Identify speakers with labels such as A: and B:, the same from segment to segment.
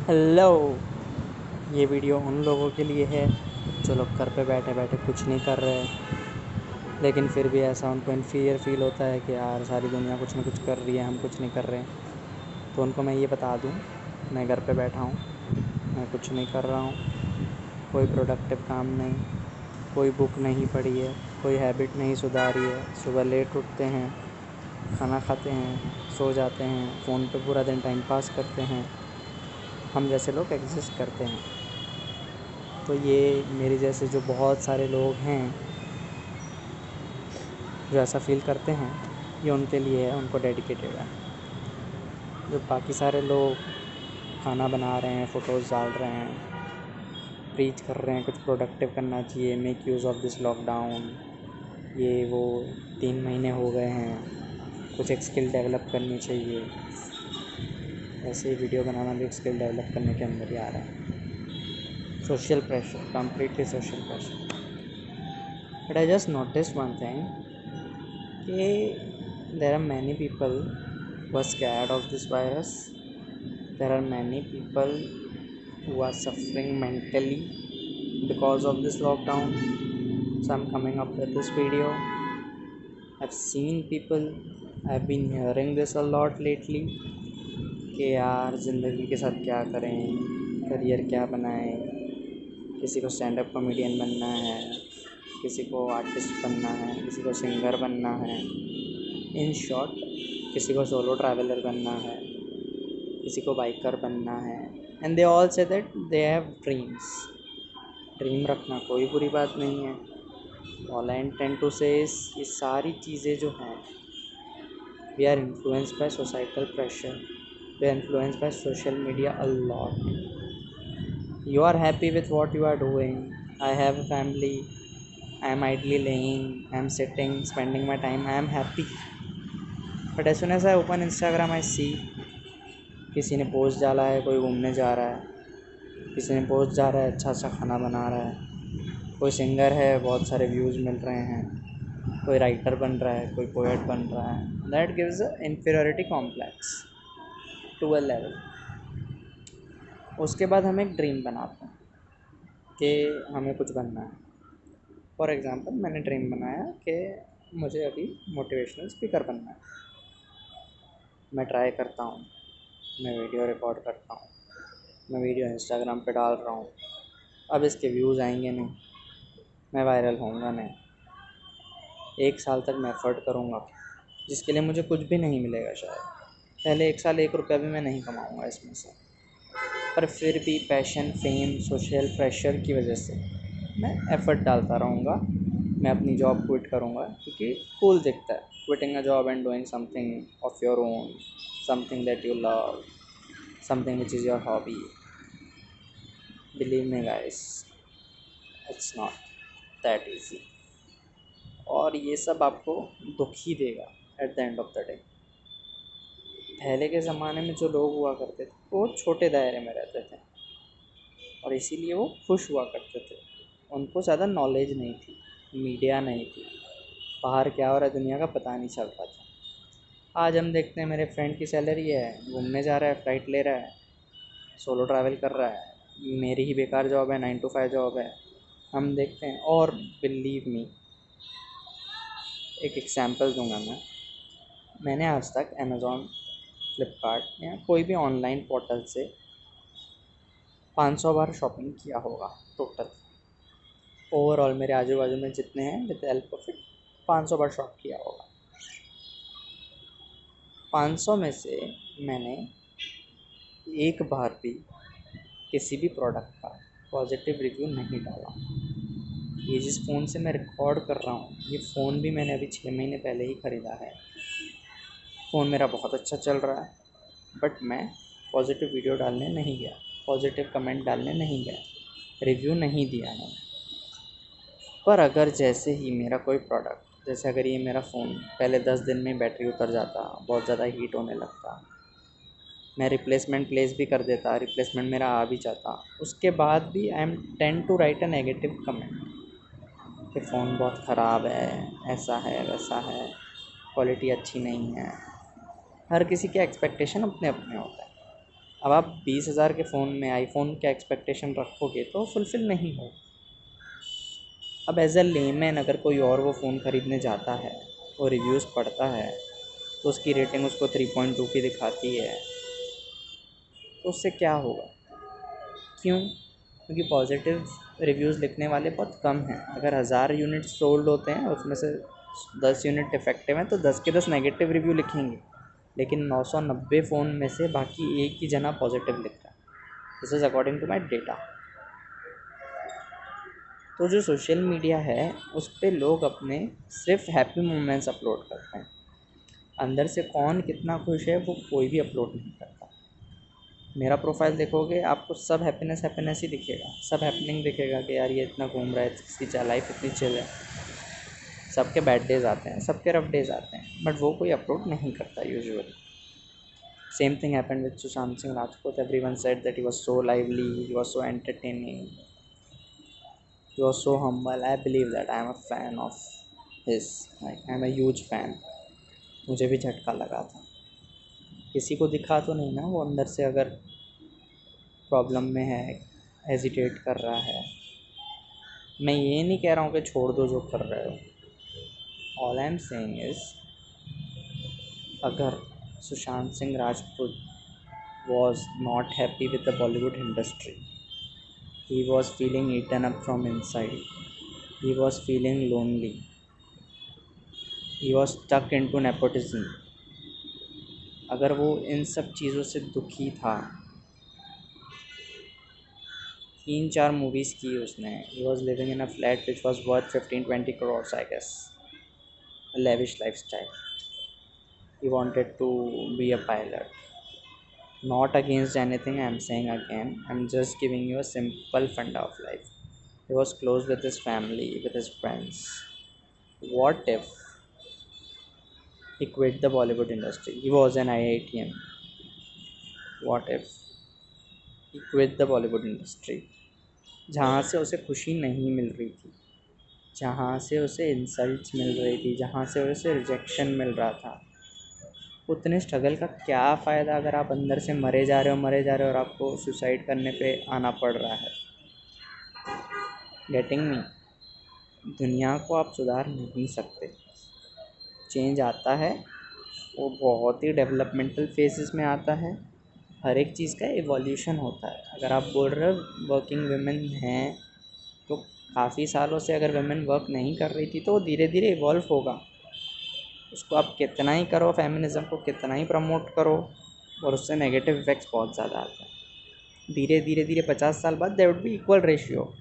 A: Hello. ये video उन लोगों के लिए है जो लोग घर पे बैठे बैठे कुछ नहीं कर रहे, लेकिन फिर भी ऐसा उनको इन्फीरियर फील होता है कि यार सारी दुनिया कुछ ना कुछ कर रही है, हम कुछ नहीं कर रहे। तो उनको मैं ये बता दूँ, मैं घर पे बैठा हूँ, मैं कुछ नहीं कर रहा हूँ, कोई प्रोडक्टिव काम नहीं, कोई बुक नहीं पढ़ी है, कोई हैबिट नहीं सुधारी है। सुबह लेट उठते हैं, खाना खाते हैं, सो जाते हैं, फ़ोन पे पूरा दिन टाइम पास करते हैं। हम जैसे लोग एग्जिस्ट करते हैं। तो ये मेरे जैसे जो बहुत सारे लोग हैं जो ऐसा फ़ील करते हैं, ये उनके लिए है, उनको डेडिकेटेड है। जो बाकी सारे लोग खाना बना रहे हैं, फ़ोटोज़ डाल रहे हैं, प्रीच कर रहे हैं कुछ प्रोडक्टिव करना चाहिए, make use of this lockdown, ये वो 3 महीने हो गए हैं, कुछ एक स्किल डेवलप करनी चाहिए। ऐसे ही वीडियो बनाना भी एक स्किल डेवलप करने के अंदर ही आ रहा है। Social pressure, completely social pressure. But I just notice one thing कि there are many people who are scared of this virus. There are many people who are suffering mentally because of this lockdown. So I'm coming up with this video. I've seen people, I've been hearing this a lot lately कि यार ज़िंदगी के साथ क्या करें, career क्या बनाएं, किसी को स्टैंड अप कॉमेडियन बनना है, किसी को आर्टिस्ट बनना है, किसी को सिंगर बनना है, इन शॉर्ट किसी को सोलो ट्रैवलर बनना है, किसी को बाइकर बनना है। And they all say that they have dreams. Dream रखना कोई बुरी बात नहीं है। ऑल आई इंटेंड टू से ये सारी चीज़ें जो हैं, we are influenced by societal pressure, we are influenced by social media a lot. You are happy with what you are doing, I have a family, I am idly laying, I am sitting, spending my time, I am happy. But as soon as I open Instagram, I see किसी ने post डाला है, कोई घूमने जा रहा है, किसी ने पोस्ट जा रहा है अच्छा अच्छा खाना बना रहा है, कोई सिंगर है बहुत सारे व्यूज़ मिल रहे हैं, कोई राइटर बन रहा है, कोई पोएट बन रहा है। That gives a inferiority complex to a level. उसके बाद हम एक ड्रीम बनाते हैं कि हमें कुछ बनना है। फॉर एग्ज़ाम्पल मैंने ड्रीम बनाया कि मुझे अभी मोटिवेशनल स्पीकर बनना है। मैं ट्राई करता हूँ, मैं वीडियो रिकॉर्ड करता हूँ, मैं वीडियो इंस्टाग्राम पे डाल रहा हूँ। अब इसके व्यूज़ आएंगे नहीं, मैं वायरल होऊंगा नहीं। 1 साल तक मैं एफ़र्ट करूँगा जिसके लिए मुझे कुछ भी नहीं मिलेगा शायद। पहले 1 साल 1 रुपया भी मैं नहीं कमाऊँगा इसमें से, पर फिर भी पैशन, फेम, सोशल प्रेशर की वजह से मैं एफ़र्ट डालता रहूँगा। मैं अपनी जॉब क्विट करूँगा क्योंकि कूल दिखता है quitting a job and doing something of your own, something that you love, something which is your hobby. Believe me guys, it's not that easy. और ये सब आपको दुख ही देगा at the end of the day. पहले के ज़माने में जो लोग हुआ करते थे वो छोटे दायरे में रहते थे और इसीलिए वो खुश हुआ करते थे। उनको ज़्यादा नॉलेज नहीं थी, मीडिया नहीं थी, बाहर क्या हो रहा है दुनिया का पता नहीं चलता था। आज हम देखते हैं मेरे फ्रेंड की सैलरी है, घूमने जा रहा है, फ़्लाइट ले रहा है, सोलो ट्रैवल कर रहा है, मेरी ही बेकार जॉब है, 9 to 5 जॉब है। हम देखते हैं। और बिलीव मी, एक एग्जांपल दूंगा मैंने आज तक अमेज़ॉन, फ्लिपकार्ट या कोई भी ऑनलाइन पोर्टल से 500 बार शॉपिंग किया होगा टोटल। ओवरऑल मेरे आजू बाजू में जितने हैं with help of it 500 bar shop किया होगा। 500 में से मैंने एक बार भी किसी भी प्रोडक्ट का पॉजिटिव रिव्यू नहीं डाला। ये जिस फ़ोन से मैं रिकॉर्ड कर रहा हूँ, ये फ़ोन भी मैंने अभी 6 महीने पहले ही ख़रीदा है। फ़ोन मेरा बहुत अच्छा चल रहा है, बट मैं पॉजिटिव वीडियो डालने नहीं गया, पॉजिटिव कमेंट डालने नहीं गया, रिव्यू नहीं दिया मैंने। पर अगर जैसे ही मेरा कोई प्रोडक्ट, जैसे अगर ये मेरा फ़ोन पहले 10 दिन में बैटरी उतर जाता, बहुत ज़्यादा हीट होने लगता, मैं रिप्लेसमेंट प्लेस भी कर देता, रिप्लेसमेंट मेरा आ भी जाता, उसके बाद भी I am tend to write a negative comment कि फ़ोन बहुत ख़राब है, ऐसा है, वैसा है, क्वालिटी अच्छी नहीं है। हर किसी के एक्सपेक्टेशन अपने अपने होते हैं। अब आप 20,000 के फ़ोन में आईफोन का एक्सपेक्टेशन रखोगे तो फुलफ़िल नहीं हो। अब एज अ लेमैन अगर कोई और वो फ़ोन ख़रीदने जाता है, वो रिव्यूज़ पढ़ता है, तो उसकी रेटिंग उसको 3.2 की दिखाती है, तो उससे क्या होगा? क्यों? क्योंकि पॉजिटिव रिव्यूज़ लिखने वाले बहुत कम हैं। अगर 1000 यूनिट सोल्ड होते हैं, उसमें से 10 यूनिट डिफेक्टिव हैं, तो 10 के 10 नेगेटिव रिव्यू लिखेंगे, लेकिन 990 फ़ोन में से बाकी एक ही जना पॉजिटिव लिख रहा है। This is according to my data. तो जो सोशल मीडिया है, उस पे लोग अपने सिर्फ हैप्पी मोमेंट्स अपलोड करते हैं। अंदर से कौन कितना खुश है वो कोई भी अपलोड नहीं करता। मेरा प्रोफाइल देखोगे आपको सब हैप्पीनेस ही दिखेगा, सब हैपनिंग दिखेगा कि यार ये इतना घूम रहा है, इसकी लाइफ इतनी चिल है। सबके बैड डेज आते हैं, सबके रफ डेज आते हैं, बट वो कोई अपलोड नहीं करता usually. Same thing happened with Sushant Singh Rajput. Everyone said that he was so lively, he was so entertaining, he was so humble. I believe that I am a fan of his, like I am a huge fan. मुझे भी झटका लगा था। किसी को दिखा तो नहीं ना वो अंदर से अगर प्रॉब्लम में है, हेजिटेट कर रहा है। मैं ये नहीं कह रहा हूँ कि छोड़ दो जो कर रहे हो। All I am saying is, अगर Sushant Singh Rajput was not happy with the Bollywood industry, he was feeling eaten up from inside, he was feeling lonely, he was stuck into nepotism, अगर वो इन सब चीज़ों से दुखी था, 3-4 मूवीज़ की उसने, he was living in a flat which was worth 15-20 crores I guess, a lavish lifestyle, he wanted to be a pilot. Not against anything, I'm saying again, I'm just giving you a simple funda of life. He was close with his family, with his friends. What if he quit the Bollywood industry? He was an IITM. What if he quit the Bollywood industry? जहाँ से उसे खुशी नहीं मिल रही थी, जहाँ से उसे इंसल्ट्स मिल रही थी, जहाँ से उसे रिजेक्शन मिल रहा था, उतने स्ट्रगल का क्या फ़ायदा अगर आप अंदर से मरे जा रहे हो और आपको सुसाइड करने पे आना पड़ रहा है। Getting me? दुनिया को आप सुधार नहीं सकते। चेंज आता है, वो बहुत ही डेवलपमेंटल फेजेस में आता है। हर एक चीज़ का एवोल्यूशन होता है। अगर आप बोल रहे हो वर्किंग वुमेन हैं, तो काफ़ी सालों से अगर वुमेन वर्क नहीं कर रही थी तो वो धीरे धीरे इवॉल्व होगा। उसको आप कितना ही करो, फेमिनिज़म को कितना ही प्रमोट करो, और उससे नेगेटिव इफ़ेक्ट्स बहुत ज़्यादा आते हैं। धीरे धीरे धीरे 50 साल बाद there would be equal ratio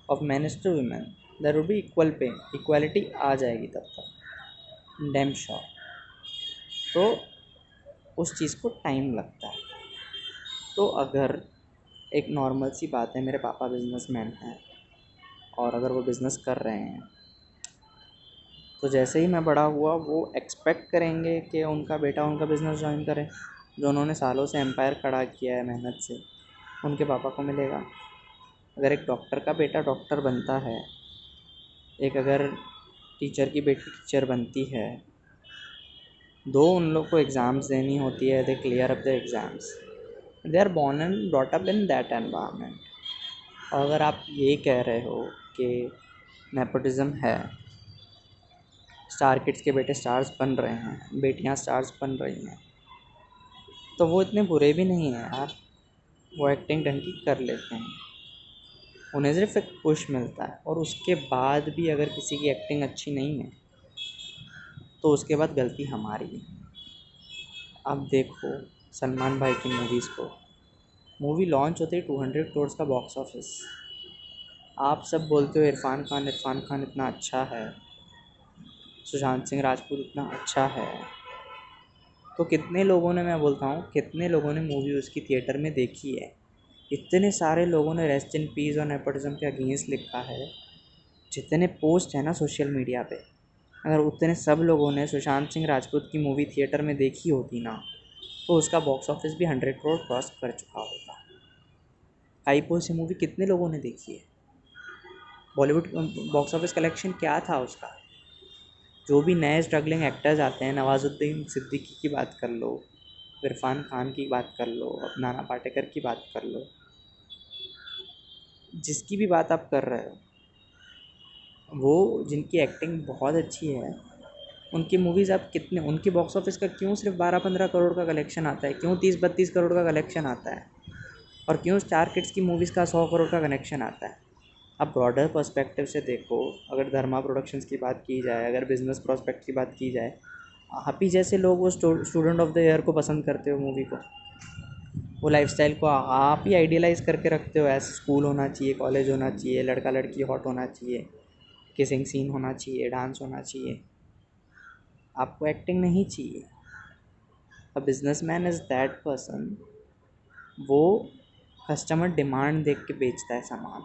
A: of mens to women, there would be equal pay, equality आ जाएगी तब तक, डैम श्योर। तो उस चीज़ को टाइम लगता है। तो अगर एक नॉर्मल सी बात है, मेरे पापा बिजनेसमैन हैं और अगर वो बिज़नेस कर रहे हैं, तो जैसे ही मैं बड़ा हुआ वो एक्सपेक्ट करेंगे कि उनका बेटा उनका बिज़नेस ज्वाइन करे। जो उन्होंने सालों से एम्पायर खड़ा किया है मेहनत से, उनके पापा को मिलेगा। अगर एक डॉक्टर का बेटा डॉक्टर बनता है, एक अगर टीचर की बेटी टीचर बनती है, दो उन लोग को एग्ज़ाम्स देनी होती है, they clear up the exams, they are born and brought up in that environment. और अगर आप ये कह रहे हो कि नेपोटिज़म है, स्टार किड्स के बेटे स्टार्स बन रहे हैं, बेटियां स्टार्स बन रही हैं, तो वो इतने बुरे भी नहीं हैं यार। वो एक्टिंग ढंग की कर लेते हैं, उन्हें सिर्फ एक पुश मिलता है, और उसके बाद भी अगर किसी की एक्टिंग अच्छी नहीं है तो उसके बाद गलती हमारी है। अब देखो सलमान भाई की मूवीज़ को, मूवी लॉन्च होते ही 200 करोड़ का बॉक्स ऑफिस। आप सब बोलते हो इरफान खान इतना अच्छा है, सुशांत सिंह राजपूत इतना अच्छा है, तो कितने लोगों ने, मैं बोलता हूँ कितने लोगों ने मूवी उसकी थिएटर में देखी है? इतने सारे लोगों ने रेस्ट इन पीस और नेपोटिज्म के अगेंस्ट लिखा है। जितने पोस्ट हैं ना सोशल मीडिया पे, अगर उतने सब लोगों ने सुशांत सिंह राजपूत की मूवी थिएटर में देखी होती ना, तो उसका बॉक्स ऑफिस भी 100 करोड़ क्रॉस कर चुका होता। हाईपो से मूवी कितने लोगों ने देखी है? बॉलीवुड बॉक्स ऑफिस कलेक्शन क्या था उसका? जो भी नए स्ट्रगलिंग एक्टर्स आते हैं, नवाजुद्दीन सिद्दीकी की बात कर लो, इरफान खान की बात कर लो, अब नाना पाटेकर की बात कर लो, जिसकी भी बात आप कर रहे हो, वो जिनकी एक्टिंग बहुत अच्छी है, उनकी मूवीज़ आप कितने, उनके बॉक्स ऑफिस का क्यों सिर्फ 12-15 करोड़ का कलेक्शन आता है, क्यों 30-32 करोड़ का कलेक्शन आता है, और क्यों स्टार किड्स की मूवीज़ का 100 करोड़ का कनेक्शन आता है। अब ब्रॉडर पर्सपेक्टिव से देखो, अगर धर्मा प्रोडक्शंस की बात की जाए, अगर बिजनेस प्रोस्पेक्ट की बात की जाए, आप ही जैसे लोग वो स्टूडेंट ऑफ द ईयर को पसंद करते हो, मूवी को, वो लाइफस्टाइल को आप ही आइडियलाइज़ करके रखते हो, ऐसे स्कूल होना चाहिए, कॉलेज होना चाहिए, लड़का लड़की हॉट होना चाहिए, किसिंग सीन होना चाहिए, डांस होना चाहिए, आपको एक्टिंग नहीं चाहिए। A businessman is that person, वो कस्टमर डिमांड देख के बेचता है सामान।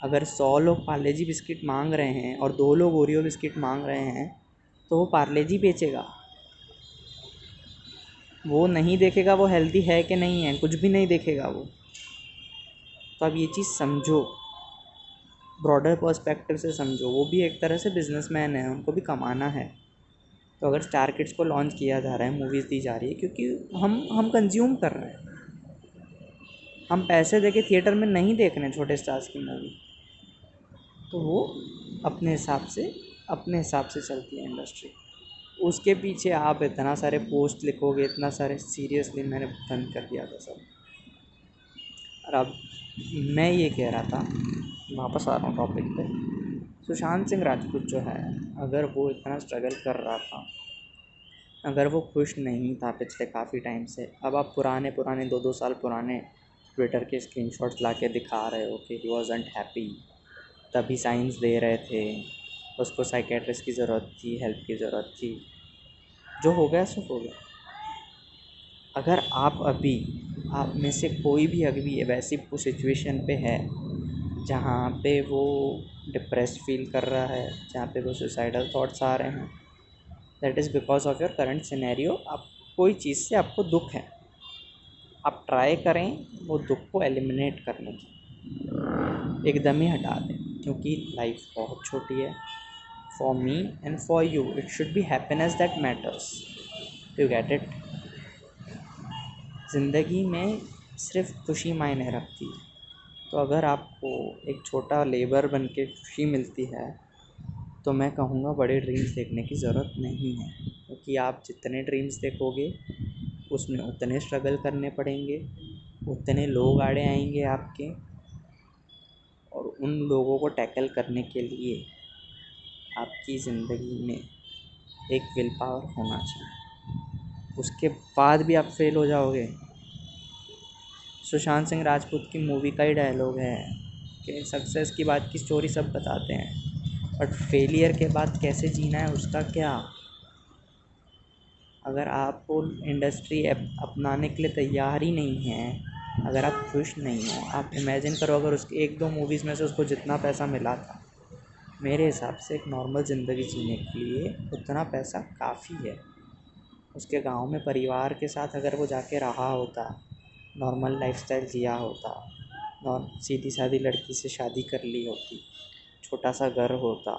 A: अगर 100 लोग पार्ले जी बिस्किट मांग रहे हैं और 2 लोग ओरियो बिस्किट मांग रहे हैं, तो वो पार्ले जी बेचेगा, वो नहीं देखेगा वो हेल्दी है कि नहीं है, कुछ भी नहीं देखेगा वो। तो अब ये चीज़ समझो, ब्रॉडर पर्सपेक्टिव से समझो, वो भी एक तरह से बिजनेसमैन है, उनको भी कमाना है। तो अगर स्टार किड्स को लॉन्च किया जा रहा है, मूवीज़ दी जा रही है, क्योंकि हम कंज्यूम कर रहे हैं, हम पैसे देके थिएटर में नहीं देख रहे हैं छोटे स्टार्स की मूवी, तो वो अपने हिसाब से चलती है इंडस्ट्री। उसके पीछे आप इतना सारे पोस्ट लिखोगे, इतना सारे, सीरियसली मैंने बंद कर दिया था सब। और अब मैं ये कह रहा था, वापस आ रहा हूँ टॉपिक पे, सुशांत सिंह राजपूत जो है, अगर वो इतना स्ट्रगल कर रहा था, अगर वो खुश नहीं था पिछले काफ़ी टाइम से, अब आप पुराने 2-2 साल पुराने ट्विटर के स्क्रीनशॉट्स ला के दिखा रहे हो कि ही वॉज़न्ट हैप्पी, तभी साइंस दे रहे थे, उसको साइकेट्रिस्ट की ज़रूरत थी, हेल्प की ज़रूरत थी, जो हो गया सो हो गया। अगर आप में से कोई भी अभी वैसी सिचुएशन पे है जहाँ पे वो डिप्रेस्ड फील कर रहा है, जहाँ पे वो सुसाइडल थॉट्स आ रहे हैं, that is because of your current scenario. आप कोई चीज़ से आपको दुख है, आप ट्राई करें वो दुख को एलिमिनेट करने की, एकदम ही हटा दें, क्योंकि लाइफ बहुत छोटी है। For me and for you it should be happiness that matters, you get it. ज़िंदगी में सिर्फ खुशी मायने रखती है। तो अगर आपको एक छोटा लेबर बन के खुशी मिलती है, तो मैं कहूँगा बड़े ड्रीम्स देखने की ज़रूरत नहीं है, क्योंकि आप जितने ड्रीम्स देखोगे उसमें उतने स्ट्रगल करने पड़ेंगे, उतने लोग आड़े आएंगे आपके, और उन लोगों को टैकल करने के लिए आपकी ज़िंदगी में एक विल पावर होना चाहिए। उसके बाद भी आप फेल हो जाओगे। सुशांत सिंह राजपूत की मूवी का ही डायलॉग है कि सक्सेस की बात की स्टोरी सब बताते हैं, बट फेलियर के बाद कैसे जीना है उसका क्या। अगर आपको इंडस्ट्री अपनाने के लिए तैयार ही नहीं है, अगर आप खुश नहीं हो, आप इमेजिन करो अगर उसके 1-2 मूवीज़ में से उसको जितना पैसा मिला था, मेरे हिसाब से एक नॉर्मल ज़िंदगी जीने के लिए उतना पैसा काफ़ी है। उसके गांव में परिवार के साथ अगर वो जाके रहा होता, नॉर्मल लाइफस्टाइल जिया होता, सीधी सादी लड़की से शादी कर ली होती, छोटा सा घर होता,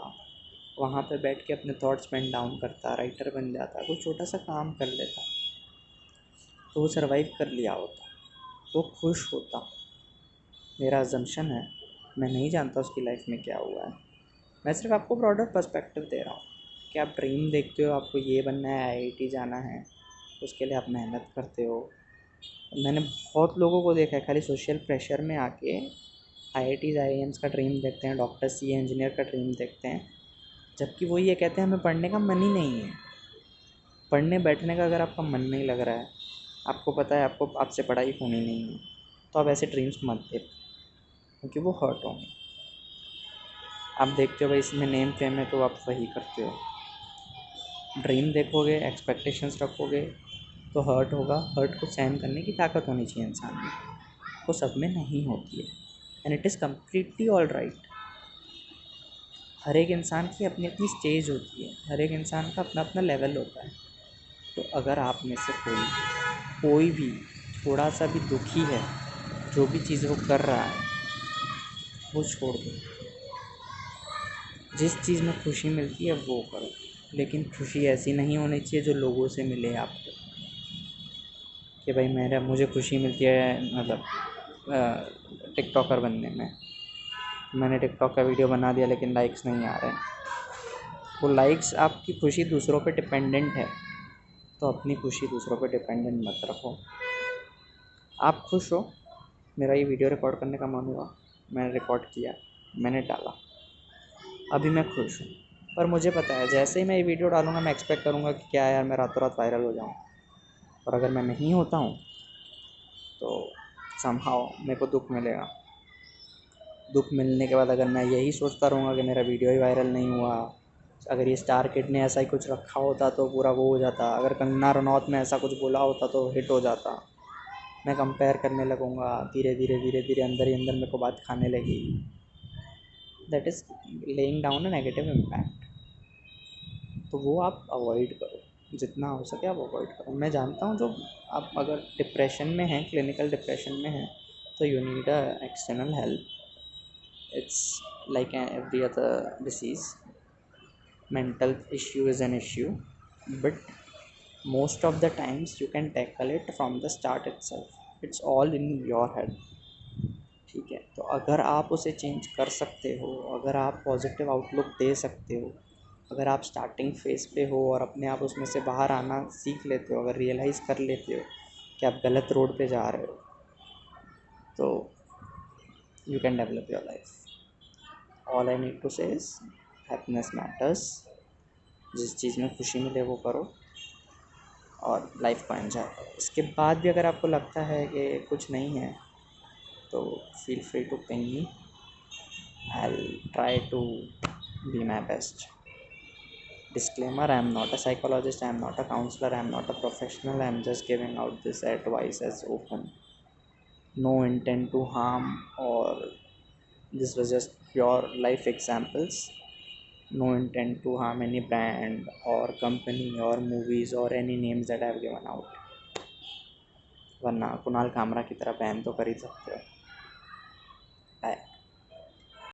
A: वहाँ पे बैठ के अपने थॉट्स पेन डाउन करता, राइटर बन जाता, कोई छोटा सा काम कर लेता, तो वो सर्वाइव कर लिया होता, वो खुश होता। मेरा अजम्पशन है, मैं नहीं जानता उसकी लाइफ में क्या हुआ है, मैं सिर्फ आपको ब्रॉडर पर्सपेक्टिव दे रहा हूँ कि आप ड्रीम देखते हो, आपको ये बनना है, आईआईटी जाना है, उसके लिए आप मेहनत करते हो। मैंने बहुत लोगों को देखा है खाली सोशल प्रेशर में आके आईआईटीज़ आईआईएम्स का ड्रीम देखते हैं, डॉक्टर सीए इंजीनियर का ड्रीम देखते हैं, जबकि वो ये कहते हैं हमें पढ़ने का मन ही नहीं है। पढ़ने बैठने का अगर आपका मन नहीं लग रहा है, आपको पता है आपको आपसे पढ़ाई होनी नहीं है, तो आप ऐसे ड्रीम्स मत देखो, क्योंकि वो हर्ट होंगे। आप देखते हो भाई इसमें नेम फेम है, तो आप वही करते हो। ड्रीम देखोगे, एक्सपेक्टेशंस रखोगे, तो हर्ट होगा। हर्ट को सहन करने की ताकत होनी चाहिए इंसान में, वो सब में नहीं होती है, and it is completely all right. हर एक इंसान की अपनी अपनी स्टेज होती है, हर एक इंसान का अपना अपना लेवल होता है। तो अगर आप में से कोई भी थोड़ा सा भी दुखी है, जो भी चीज़ वो कर रहा है वो छोड़ दो। जिस चीज़ में खुशी मिलती है वो करो, लेकिन खुशी ऐसी नहीं होनी चाहिए जो लोगों से मिले आपको। कि भाई मुझे खुशी मिलती है मतलब टिकटॉकर बनने में। मैंने टिकटॉक का वीडियो बना दिया लेकिन लाइक्स नहीं आ रहे हैं। वो लाइक्स आपकी खुशी दूसरों पे डिपेंडेंट है, तो अपनी खुशी दूसरों पे डिपेंडेंट मत रखो। आप खुश हो, मेरा ये वीडियो रिकॉर्ड करने का मन हुआ, मैंने रिकॉर्ड किया, मैंने डाला, अभी मैं खुश हूँ। पर मुझे पता है जैसे ही मैं ये वीडियो डालूँगा मैं एक्सपेक्ट करूँगा कि क्या यार मैं रातों रात वायरल हो जाऊँ, और अगर मैं नहीं होता हूँ तो समहाउ मेरे को दुःख मिलेगा। दुःख मिलने के बाद अगर मैं यही सोचता रहूँगा कि मेरा वीडियो ही वायरल नहीं हुआ, अगर ये स्टार किड ने ऐसा ही कुछ रखा होता तो पूरा वो हो जाता, अगर कंगना रनौत ने ऐसा कुछ बोला होता तो हिट हो जाता, मैं कंपेयर करने लगूँगा, धीरे धीरे अंदर ही अंदर मेरे को बात खाने लगेगी। That is laying down a negative impact. तो वो आप अवॉइड करो, जितना हो सके आप अवॉइड करो। मैं जानता हूँ जो आप अगर डिप्रेशन में हैं, क्लिनिकल डिप्रेशन में हैं, तो you need a external help. It's like every other disease. Mental issue is an issue, but most of the times you can tackle it from the start itself. It's all in your head. ठीक है, तो अगर आप उसे change कर सकते हो, अगर आप पॉजिटिव आउटलुक दे सकते हो, अगर आप स्टार्टिंग फेज पे हो और अपने आप उसमें से बाहर आना सीख लेते हो, अगर रियलाइज़ कर लेते हो कि आप गलत रोड पे जा रहे हो, तो you can develop your life. All I need to say is happiness matters. जिस चीज़ में खुशी मिले वो करो और लाइफ को एंजॉय करो। इसके बाद भी अगर आपको लगता है कि कुछ नहीं है तो feel free to ping me, I will try to be my best. Disclaimer, I am not a psychologist, I am not a counselor, I am not a professional, I am just giving out this advice as open. No intent to harm, or this was just pure life examples. No intent to harm any brand or company or movies or any names that I have given out. वरना कुणाल कामरा की तरह ban तो कर ही सकते हो।